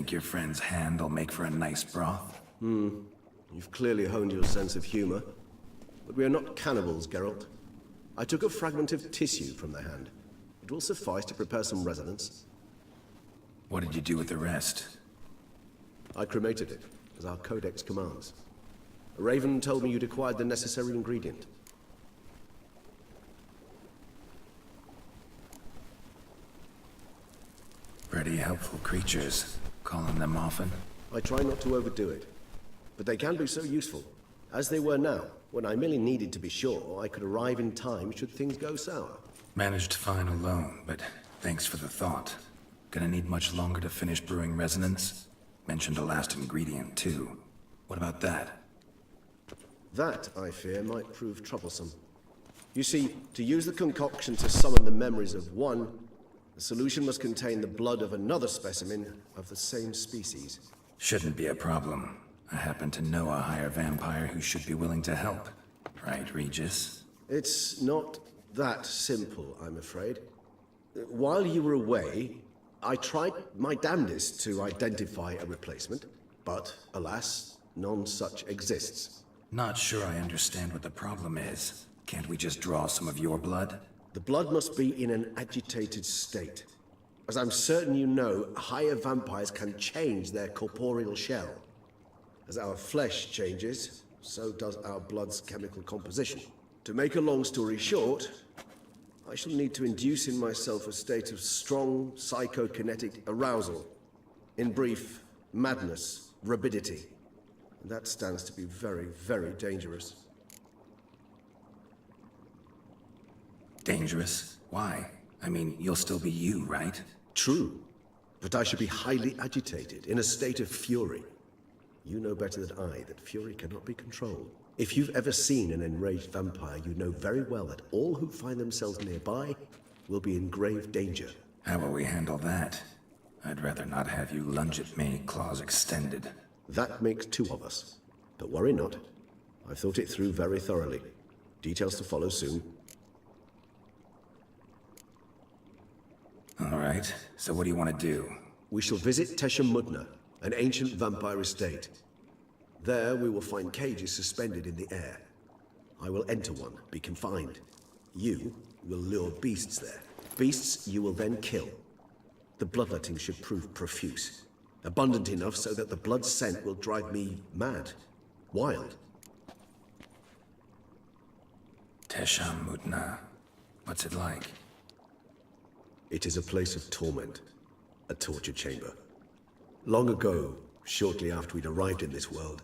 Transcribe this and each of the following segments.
think your friend's hand will make for a nice broth? You've clearly honed your sense of humor. But we are not cannibals, Geralt. I took a fragment of tissue from the hand. It will suffice to prepare some resonance. What did you do with the rest? I cremated it, as our codex commands. A raven told me you'd acquired the necessary ingredient. Pretty helpful creatures. Calling them often? I try not to overdo it. But they can be so useful. As they were now, when I merely needed to be sure I could arrive in time should things go sour. Managed fine alone, but thanks for the thought. Gonna need much longer to finish brewing resonance? Mentioned a last ingredient, too. What about that? That, I fear, might prove troublesome. You see, to use the concoction to summon the memories of one, the solution must contain the blood of another specimen of the same species. Shouldn't be a problem. I happen to know a higher vampire who should be willing to help. Right, Regis? It's not that simple, I'm afraid. While you were away, I tried my damnedest to identify a replacement, but alas, none such exists. Not sure I understand what the problem is. Can't we just draw some of your blood? The blood must be in an agitated state. As I'm certain you know, higher vampires can change their corporeal shell. As our flesh changes, so does our blood's chemical composition. To make a long story short, I shall need to induce in myself a state of strong psychokinetic arousal. In brief, madness, rabidity. And that stands to be very, very dangerous. Dangerous? Why? I mean, you'll still be you, right? True. But I should be highly agitated, in a state of fury. You know better than I that fury cannot be controlled. If you've ever seen an enraged vampire, you know very well that all who find themselves nearby will be in grave danger. How will we handle that? I'd rather not have you lunge at me, claws extended. That makes two of us. But worry not. I've thought it through very thoroughly. Details to follow soon. All right, so what do you want to do? We shall visit Teshamudna, an ancient vampire estate. There we will find cages suspended in the air. I will enter one, be confined. You will lure beasts there. Beasts you will then kill. The bloodletting should prove profuse. Abundant enough so that the blood scent will drive me mad. Wild. Teshamudna. What's it like? It is a place of torment. A torture chamber. Long ago, shortly after we'd arrived in this world,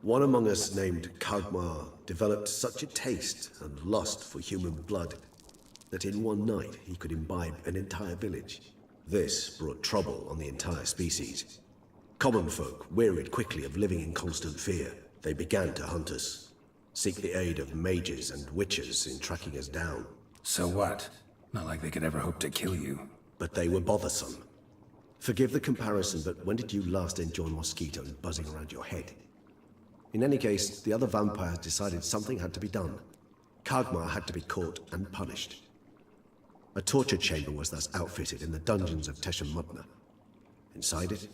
one among us named Kagmar developed such a taste and lust for human blood that in one night he could imbibe an entire village. This brought trouble on the entire species. Common folk wearied quickly of living in constant fear. They began to hunt us, seek the aid of mages and witches in tracking us down. So what? Not like they could ever hope to kill you. But they were bothersome. Forgive the comparison, but when did you last enjoy mosquitoes buzzing around your head? In any case, the other vampires decided something had to be done. Kagmar had to be caught and punished. A torture chamber was thus outfitted in the dungeons of Teshamudna. Inside it,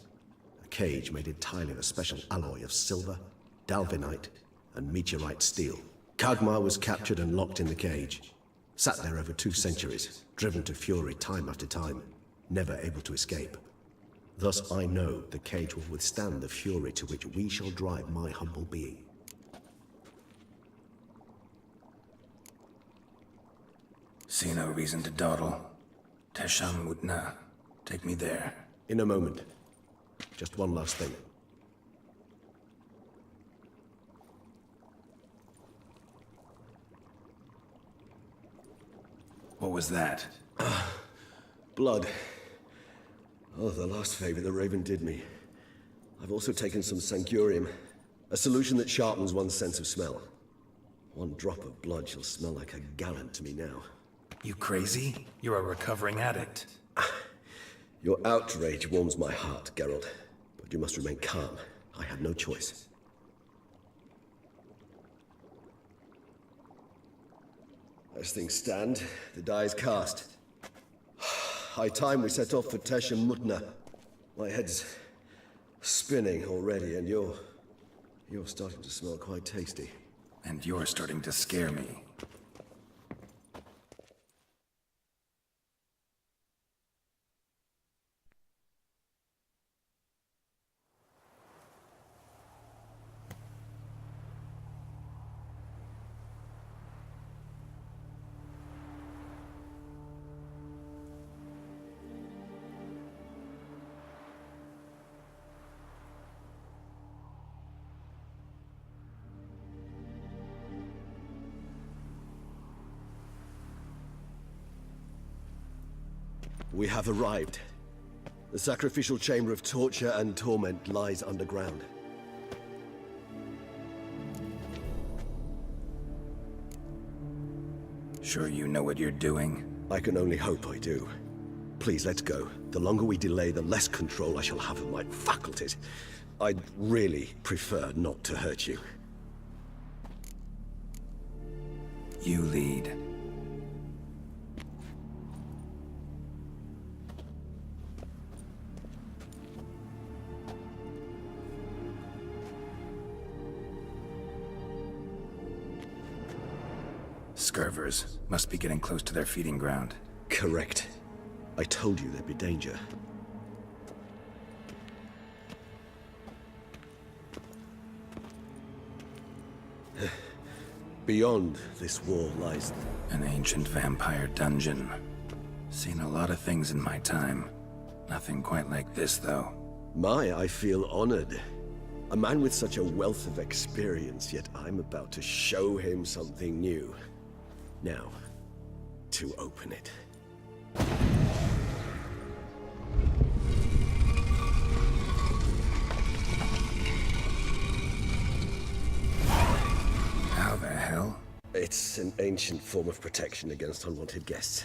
a cage made entirely of a special alloy of silver, dalvinite, and meteorite steel. Kagmar was captured and locked in the cage. Sat there over 2 centuries, driven to fury time after time, never able to escape. Thus I know the cage will withstand the fury to which we shall drive my humble being. See no reason to dawdle. Teshamudna. Take me there. In a moment. Just one last thing. What was that? Blood. Oh, the last favor the Raven did me. I've also taken some Sancurium, a solution that sharpens one's sense of smell. One drop of blood shall smell like a gallon to me now. You crazy? You're a recovering addict. Your outrage warms my heart, Geralt. But you must remain calm. I had no choice. As things stand, the die is cast. High time we set off for Teshamudna. My head's Spinning already, and you're starting to smell quite tasty. And you're starting to scare me. We have arrived. The sacrificial chamber of torture and torment lies underground. Sure you know what you're doing? I can only hope I do. Please, let's go. The longer we delay, the less control I shall have of my faculties. I'd really prefer not to hurt you. You lead. Scurvers must be getting close to their feeding ground. Correct. I told you there'd be danger. Beyond this wall lies... An ancient vampire dungeon. Seen a lot of things in my time. Nothing quite like this, though. I feel honored. A man with such a wealth of experience, yet I'm about to show him something new. Now, to open it. How the hell? It's an ancient form of protection against unwanted guests.